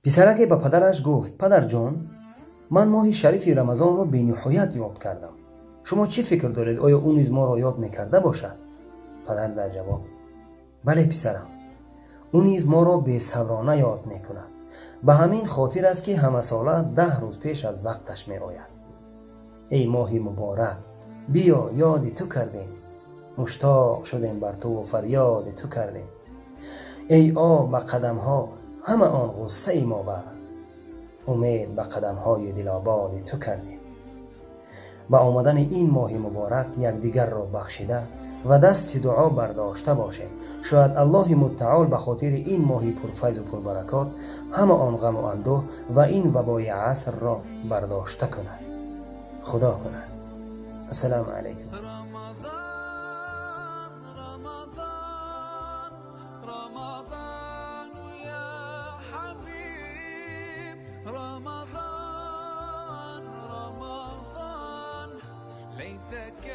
پسرک به پدرش گفت پدر جان، من ماه شریف رمضان را بی نهایت یاد کردم. شما چی فکر دارید؟ آیا اون نیز ما را یاد میکرده باشد؟ پدر در جواب: بله پسرم، اون نیز ما را بی صبرانه یاد میکند. به همین خاطر است که همه ساله 10 روز پیش از وقتش می آید. ای ماه مبارک، بیا یاد تو کردیم، مشتاق شدیم بر تو و فریاد تو کردیم. ای آب به قدم ها همه آن غصه ما بر، امید به قدم های دلاباد تو کردیم. با آمدن این ماه مبارک یکدیگر را بخشیده و دست دعا برداشته باشیم. شاید الله متعال به خاطر این ماه پرفیض و پربرکات همه آن غم و اندوه و این وبای عصر را برداشته کند. خدا کند. السلام علیکم. ليتك